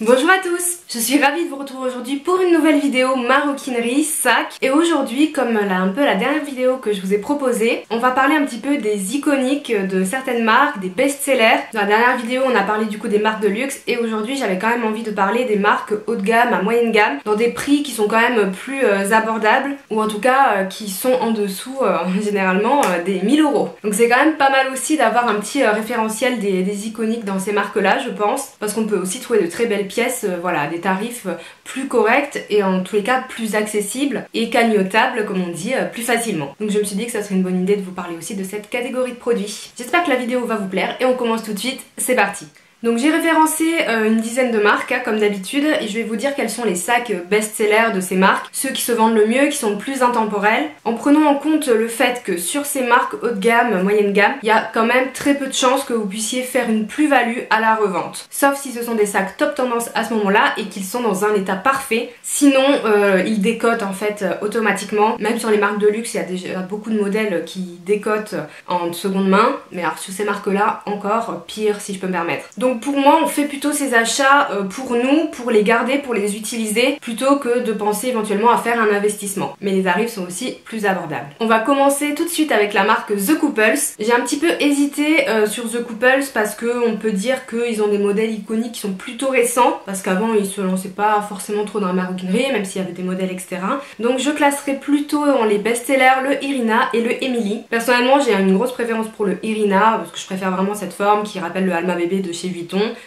Bonjour à tous, je suis ravie de vous retrouver aujourd'hui pour une nouvelle vidéo maroquinerie, sac. Et aujourd'hui, comme la dernière vidéo que je vous ai proposée, on va parler un petit peu des iconiques de certaines marques, des best-sellers. Dans la dernière vidéo, on a parlé du coup des marques de luxe et aujourd'hui, j'avais quand même envie de parler des marques haut de gamme à moyenne gamme, dans des prix qui sont quand même plus abordables, ou en tout cas qui sont en dessous généralement des 1000 €. Donc c'est quand même pas mal aussi d'avoir un petit référentiel des iconiques dans ces marques-là, je pense, parce qu'on peut aussi trouver de très belles pièces, voilà, à des tarifs plus corrects et en tous les cas plus accessibles et cagnottables, comme on dit, plus facilement. Donc je me suis dit que ça serait une bonne idée de vous parler aussi de cette catégorie de produits. J'espère que la vidéo va vous plaire et on commence tout de suite, c'est parti. Donc j'ai référencé une dizaine de marques comme d'habitude et je vais vous dire quels sont les sacs best-sellers de ces marques, ceux qui se vendent le mieux, qui sont le plus intemporels, en prenant en compte le fait que sur ces marques haut de gamme, moyenne gamme, il y a quand même très peu de chances que vous puissiez faire une plus-value à la revente. Sauf si ce sont des sacs top tendance à ce moment-là et qu'ils sont dans un état parfait, sinon ils décotent en fait automatiquement. Même sur les marques de luxe, il y a déjà beaucoup de modèles qui décotent en seconde main, mais alors sur ces marques-là, encore pire si je peux me permettre. Donc pour moi, on fait plutôt ces achats pour nous, pour les garder, pour les utiliser, plutôt que de penser éventuellement à faire un investissement. Mais les tarifs sont aussi plus abordables. On va commencer tout de suite avec la marque The Couples. J'ai un petit peu hésité sur The Couples parce qu'on peut dire qu'ils ont des modèles iconiques qui sont plutôt récents, parce qu'avant ils se lançaient pas forcément trop dans la maroquinerie, même s'il y avait des modèles etc. Donc je classerai plutôt dans les best-sellers le Irina et le Emily. Personnellement, j'ai une grosse préférence pour le Irina, parce que je préfère vraiment cette forme qui rappelle le Alma Bébé de chez Vuitton.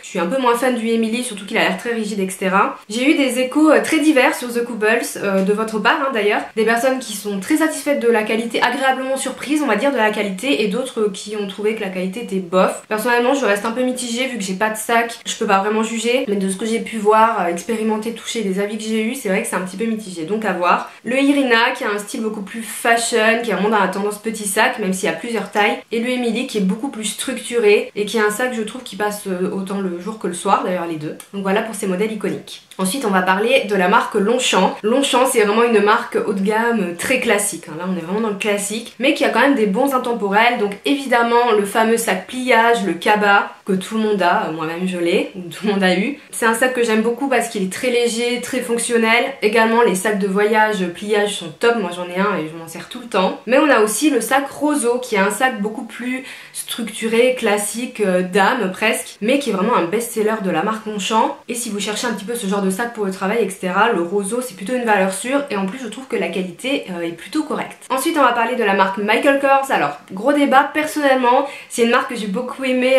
Je suis un peu moins fan du Emily, surtout qu'il a l'air très rigide, etc. J'ai eu des échos très divers sur The Couples, de votre part d'ailleurs. Des personnes qui sont très satisfaites de la qualité, agréablement surprises on va dire de la qualité, et d'autres qui ont trouvé que la qualité était bof. Personnellement je reste un peu mitigée vu que j'ai pas de sac, je peux pas vraiment juger, mais de ce que j'ai pu voir, expérimenter, toucher, des avis que j'ai eu, c'est vrai que c'est un petit peu mitigé, donc à voir. Le Irina qui a un style beaucoup plus fashion, qui est vraiment dans la tendance petit sac, même s'il y a plusieurs tailles, et le Emily qui est beaucoup plus structuré et qui est un sac je trouve qui passe autant le jour que le soir, d'ailleurs les deux. Donc voilà pour ces modèles iconiques. Ensuite on va parler de la marque Longchamp. Longchamp c'est vraiment une marque haut de gamme très classique, hein. Là on est vraiment dans le classique, mais qui a quand même des bons intemporels. Donc évidemment le fameux sac pliage, le Kaba, que tout le monde a, moi-même je l'ai, ou tout le monde a eu. C'est un sac que j'aime beaucoup parce qu'il est très léger, très fonctionnel. Également les sacs de voyage pliage sont top, moi j'en ai un et je m'en sers tout le temps. Mais on a aussi le sac Roseau qui est un sac beaucoup plus structuré, classique, dame presque, mais qui est vraiment un best-seller de la marque Longchamp. Et si vous cherchez un petit peu ce genre de sac pour le travail etc, le Roseau c'est plutôt une valeur sûre et en plus je trouve que la qualité est plutôt correcte. Ensuite on va parler de la marque Michael Kors. Alors gros débat, personnellement c'est une marque que j'ai beaucoup aimée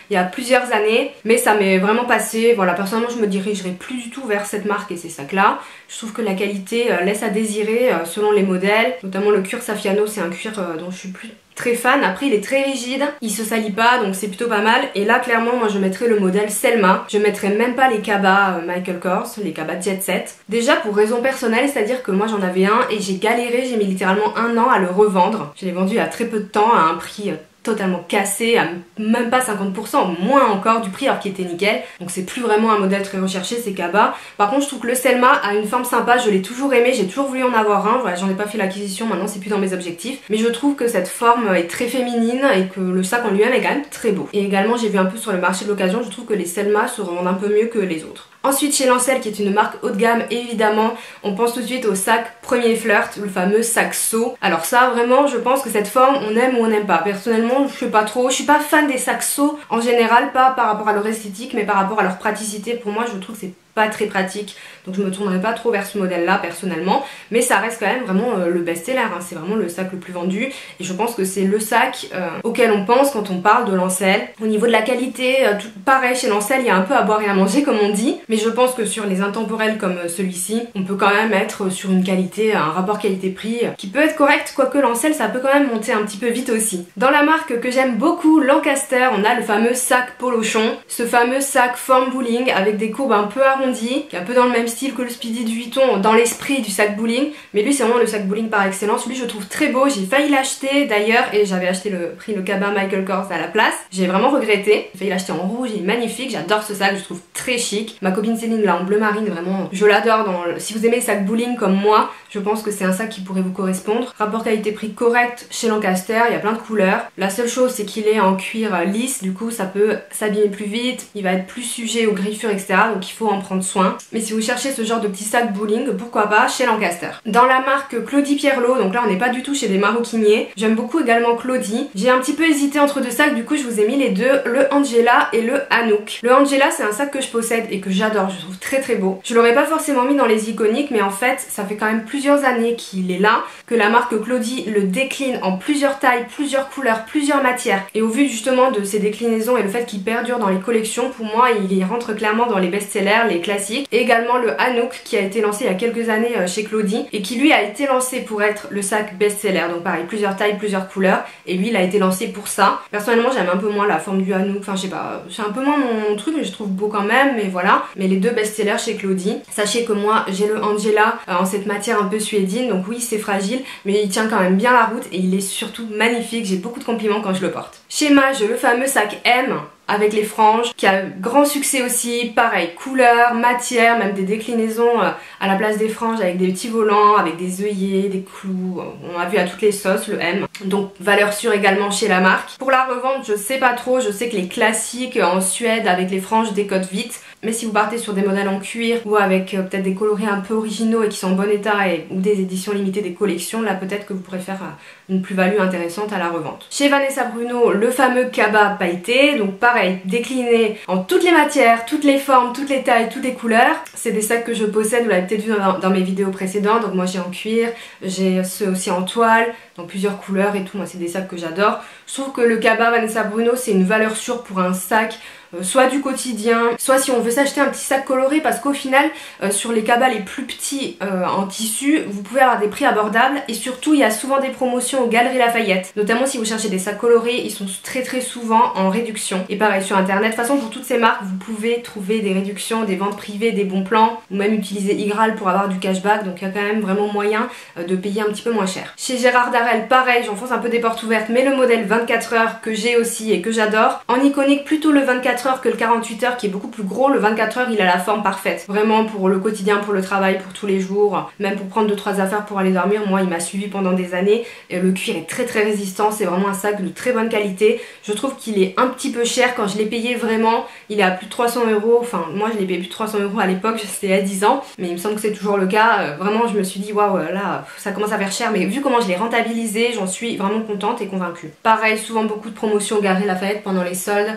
il y a plusieurs années, mais ça m'est vraiment passé. Voilà, personnellement je me dirigerai plus du tout vers cette marque et ces sacs là. Je trouve que la qualité laisse à désirer selon les modèles, notamment le cuir Saffiano, c'est un cuir dont je suis plus très fan. Après il est très rigide, il se salit pas, donc c'est plutôt pas mal. Et là clairement moi je mettrais le modèle Selma. Je mettrais même pas les Kaba Michael Kors, les Kaba Jet Set. Déjà pour raison personnelle, c'est à dire que moi j'en avais un et j'ai galéré, j'ai mis littéralement 1 an à le revendre. Je l'ai vendu à très peu de temps à un prix totalement cassé, à même pas 50%, moins encore du prix alors qu'il était nickel. Donc c'est plus vraiment un modèle très recherché, c'est Kaba. Par contre je trouve que le Selma a une forme sympa, je l'ai toujours aimé, j'ai toujours voulu en avoir un. Voilà, j'en ai pas fait l'acquisition, maintenant c'est plus dans mes objectifs, mais je trouve que cette forme est très féminine et que le sac en lui-même est quand même très beau. Et également j'ai vu un peu sur le marché de l'occasion, je trouve que les Selma se revendent un peu mieux que les autres. Ensuite chez Lancel qui est une marque haut de gamme, évidemment on pense tout de suite au sac Premier Flirt, le fameux sac seau. Alors ça vraiment je pense que cette forme on aime ou on n'aime pas. Personnellement je sais pas trop, je suis pas fan des sacs seaux en général, pas par rapport à leur esthétique mais par rapport à leur praticité. Pour moi je trouve que c'est pas très pratique, donc je me tournerai pas trop vers ce modèle là personnellement, mais ça reste quand même vraiment le best-seller, hein. C'est vraiment le sac le plus vendu et je pense que c'est le sac auquel on pense quand on parle de Lancel. Au niveau de la qualité, tout pareil chez Lancel, il y a un peu à boire et à manger comme on dit, mais je pense que sur les intemporels comme celui-ci, on peut quand même être sur une qualité, un rapport qualité-prix qui peut être correct, quoique Lancel ça peut quand même monter un petit peu vite aussi. Dans la marque que j'aime beaucoup, Lancaster, on a le fameux sac Polochon, ce fameux sac forme bowling avec des courbes un peu arrondies, qui est un peu dans le même style que le Speedy de Vuitton, dans l'esprit du sac bowling, mais lui c'est vraiment le sac bowling par excellence. Lui je le trouve très beau, j'ai failli l'acheter d'ailleurs et j'avais acheté le Kaba Michael Kors à la place, j'ai vraiment regretté. J'ai failli l'acheter en rouge, il est magnifique, j'adore ce sac, je trouve très chic. Ma copine Céline là en bleu marine, vraiment je l'adore. Si vous aimez les sacs bowling comme moi, je pense que c'est un sac qui pourrait vous correspondre. Rapport qualité-prix correct chez Lancaster, il y a plein de couleurs. La seule chose c'est qu'il est en cuir lisse, du coup ça peut s'abîmer plus vite, il va être plus sujet aux griffures etc, donc il faut en prendre prendre soin. Mais si vous cherchez ce genre de petit sac bowling, pourquoi pas chez Lancaster. Dans la marque Claudie Pierlot, donc là on n'est pas du tout chez des maroquiniers. J'aime beaucoup également Claudie. J'ai un petit peu hésité entre deux sacs, du coup je vous ai mis les deux, le Angela et le Anouk. Le Angela c'est un sac que je possède et que j'adore, je trouve très très beau. Je l'aurais pas forcément mis dans les iconiques, mais en fait ça fait quand même plusieurs années qu'il est là, que la marque Claudie le décline en plusieurs tailles, plusieurs couleurs, plusieurs matières. Et au vu justement de ces déclinaisons et le fait qu'il perdure dans les collections, pour moi il y rentre clairement dans les best-sellers, les classiques. Et également le Anouk qui a été lancé il y a quelques années chez Claudie et qui lui a été lancé pour être le sac best-seller. Donc pareil, plusieurs tailles, plusieurs couleurs, et lui il a été lancé pour ça. Personnellement j'aime un peu moins la forme du Anouk, enfin je sais pas, c'est un peu moins mon truc, mais je trouve beau quand même, mais voilà. Mais les deux best-sellers chez Claudie. Sachez que moi j'ai le Angela en cette matière un peu suédine, donc oui c'est fragile, mais il tient quand même bien la route et il est surtout magnifique, j'ai beaucoup de compliments quand je le porte. Chez Mage, le fameux sac M avec les franges, qui a grand succès aussi, pareil, couleur, matière, même des déclinaisons à la place des franges avec des petits volants, avec des œillets, des clous, on a vu à toutes les sauces le M. Donc valeur sûre également chez la marque. Pour la revente, je sais pas trop, je sais que les classiques en Suède avec les franges décotent vite, mais si vous partez sur des modèles en cuir ou avec peut-être des coloris un peu originaux et qui sont en bon état ou des éditions limitées, des collections, là peut-être que vous pourrez faire une plus-value intéressante à la revente. Chez Vanessa Bruno, le fameux cabas pailleté, donc pareil, décliné en toutes les matières, toutes les formes, toutes les tailles, toutes les couleurs. C'est des sacs que je possède, vous l'avez peut-être vu dans mes vidéos précédentes, donc moi j'ai en cuir, j'ai ceux aussi en toile, dans plusieurs couleurs et tout, moi c'est des sacs que j'adore. Je trouve que le cabas Vanessa Bruno c'est une valeur sûre pour un sac, soit du quotidien, soit si on veut s'acheter un petit sac coloré, parce qu'au final sur les cabas les plus petits en tissu, vous pouvez avoir des prix abordables et surtout il y a souvent des promotions aux Galeries Lafayette, notamment si vous cherchez des sacs colorés, ils sont très souvent en réduction. Et pareil sur internet, de toute façon pour toutes ces marques vous pouvez trouver des réductions, des ventes privées, des bons plans, ou même utiliser Igral pour avoir du cashback, donc il y a quand même vraiment moyen de payer un petit peu moins cher. Chez Gérard Darel pareil, j'enfonce un peu des portes ouvertes, mais le modèle 24 heures que j'ai aussi et que j'adore. En iconique plutôt le 24 heures que le 48 heures qui est beaucoup plus gros. Le 24 heures il a la forme parfaite, vraiment pour le quotidien, pour le travail, pour tous les jours, même pour prendre 2-3 affaires pour aller dormir. Moi il m'a suivi pendant des années et le cuir est très résistant, c'est vraiment un sac de très bonne qualité. Je trouve qu'il est un petit peu cher, quand je l'ai payé vraiment il est à plus de 300 €, enfin moi je l'ai payé plus de 300 € à l'époque, c'était il y a 10 ans, mais il me semble que c'est toujours le cas. Vraiment je me suis dit waouh là ça commence à faire cher, mais vu comment je l'ai rentabilisé, j'en suis vraiment contente et convaincue. Pareil, souvent beaucoup de promotions Galeries Lafayette pendant les soldes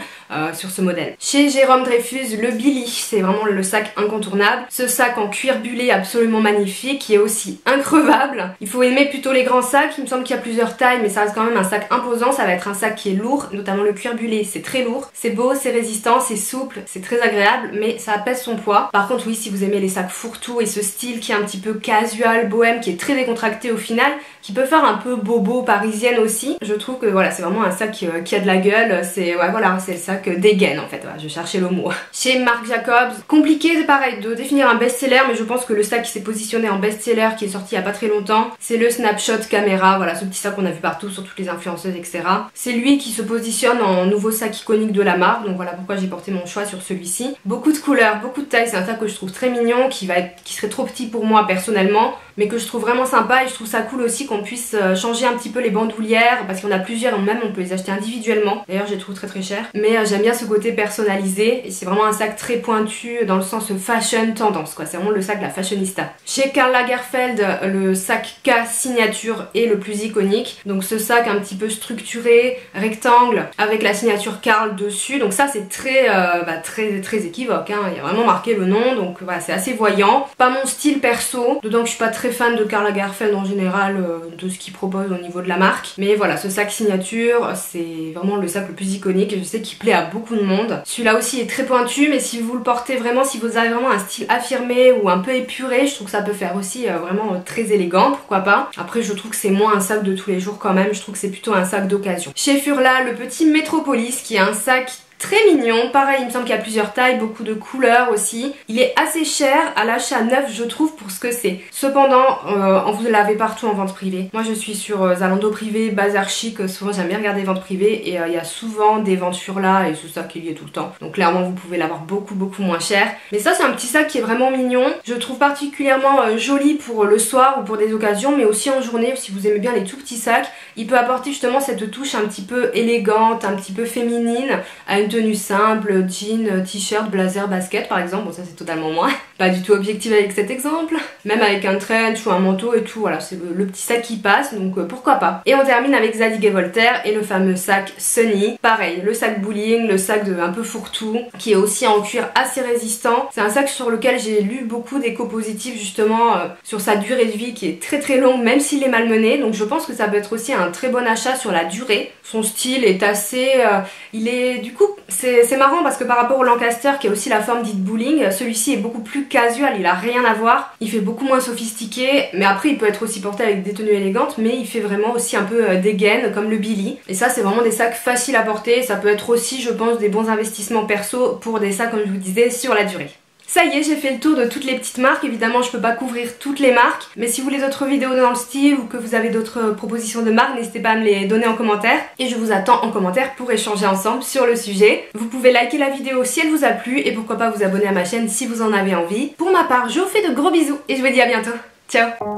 sur ce modèle. Chez Jérôme Dreyfus, le Billy, c'est vraiment le sac incontournable. Ce sac en cuir bullé absolument magnifique, qui est aussi increvable. Il faut aimer plutôt les grands sacs, il me semble qu'il y a plusieurs tailles, mais ça reste quand même un sac imposant. Ça va être un sac qui est lourd, notamment le cuir bullé, c'est très lourd. C'est beau, c'est résistant, c'est souple, c'est très agréable, mais ça pèse son poids. Par contre oui, si vous aimez les sacs fourre-tout et ce style qui est un petit peu casual, bohème, qui est très décontracté au final, qui peut faire un peu bobo parisienne aussi, je trouve que voilà, c'est vraiment un sac qui a de la gueule. C'est ouais, voilà, c'est le sac dégaine en fait, voilà, je cherchais le mot. Chez Marc Jacobs, compliqué pareil de définir un best-seller, mais je pense que le sac qui s'est positionné en best-seller, qui est sorti il y a pas très longtemps, c'est le Snapshot Caméra, voilà, ce petit sac qu'on a vu partout sur toutes les influenceuses etc. C'est lui qui se positionne en nouveau sac iconique de la marque, donc voilà pourquoi j'ai porté mon choix sur celui-ci. Beaucoup de couleurs, beaucoup de tailles, c'est un sac que je trouve très mignon, qui serait trop petit pour moi personnellement, mais que je trouve vraiment sympa, et je trouve ça cool aussi qu'on puisse changer un petit peu les bandoulières, parce qu'il y en a plusieurs, même on peut les acheter individuellement, d'ailleurs je les trouve très cher, mais j'aime bien ce côté personnalisé, et c'est vraiment un sac très pointu dans le sens fashion tendance quoi, c'est vraiment le sac de la fashionista. Chez Karl Lagerfeld, le sac K signature est le plus iconique, donc ce sac un petit peu structuré, rectangle, avec la signature Karl dessus, donc ça c'est très équivoque, hein. Il y a vraiment marqué le nom, donc voilà, c'est assez voyant. Pas mon style perso, d'autant que je suis pas très fan de Karl Lagerfeld en général, de ce qu'il propose au niveau de la marque, mais voilà, ce sac signature c'est vraiment le sac le plus iconique et je sais qu'il plaît à beaucoup de monde. Celui-là aussi est très pointu, mais si vous le portez vraiment, si vous avez vraiment un style affirmé ou un peu épuré, je trouve que ça peut faire aussi vraiment très élégant, pourquoi pas. Après je trouve que c'est moins un sac de tous les jours quand même, je trouve que c'est plutôt un sac d'occasion. Chez Furla, le petit Metropolis qui est un sac très mignon, pareil il me semble qu'il y a plusieurs tailles, beaucoup de couleurs aussi. Il est assez cher à l'achat neuf je trouve pour ce que c'est. Cependant on vous l'avez partout en vente privée. Moi je suis sur Zalando privé, Bazar Chic, souvent j'aime bien regarder ventes privées et il y a souvent des ventes sur là et c'est ça qu'il y est tout le temps. Donc clairement vous pouvez l'avoir beaucoup moins cher. Mais ça c'est un petit sac qui est vraiment mignon. Je trouve particulièrement joli pour le soir ou pour des occasions, mais aussi en journée si vous aimez bien les tout petits sacs. Il peut apporter justement cette touche un petit peu élégante, un petit peu féminine à une tenue simple, jean, t-shirt, blazer, basket par exemple. Bon ça c'est totalement moi, pas du tout objective avec cet exemple. Même avec un trench ou un manteau et tout, voilà, c'est le petit sac qui passe, donc pourquoi pas. Et on termine avec Zadig et Voltaire et le fameux sac Sunny. Pareil, le sac bowling, le sac un peu fourre-tout, qui est aussi en cuir assez résistant. C'est un sac sur lequel j'ai lu beaucoup d'échos positifs justement sur sa durée de vie qui est très très longue même s'il est malmené, donc je pense que ça peut être aussi un très bon achat sur la durée. Son style est assez... il est... Du coup, c'est marrant parce que par rapport au Lancaster qui a aussi la forme dite bowling, celui-ci est beaucoup plus casual, il a rien à voir. Il fait beaucoup moins sophistiqué, mais après il peut être aussi porté avec des tenues élégantes, mais il fait vraiment aussi un peu dégaine comme le Billy. Et ça c'est vraiment des sacs faciles à porter, ça peut être aussi je pense des bons investissements perso pour des sacs comme je vous disais sur la durée. Ça y est, j'ai fait le tour de toutes les petites marques. Évidemment, je peux pas couvrir toutes les marques, mais si vous voulez d'autres vidéos dans le style ou que vous avez d'autres propositions de marques, n'hésitez pas à me les donner en commentaire. Et je vous attends en commentaire pour échanger ensemble sur le sujet. Vous pouvez liker la vidéo si elle vous a plu et pourquoi pas vous abonner à ma chaîne si vous en avez envie. Pour ma part, je vous fais de gros bisous et je vous dis à bientôt. Ciao!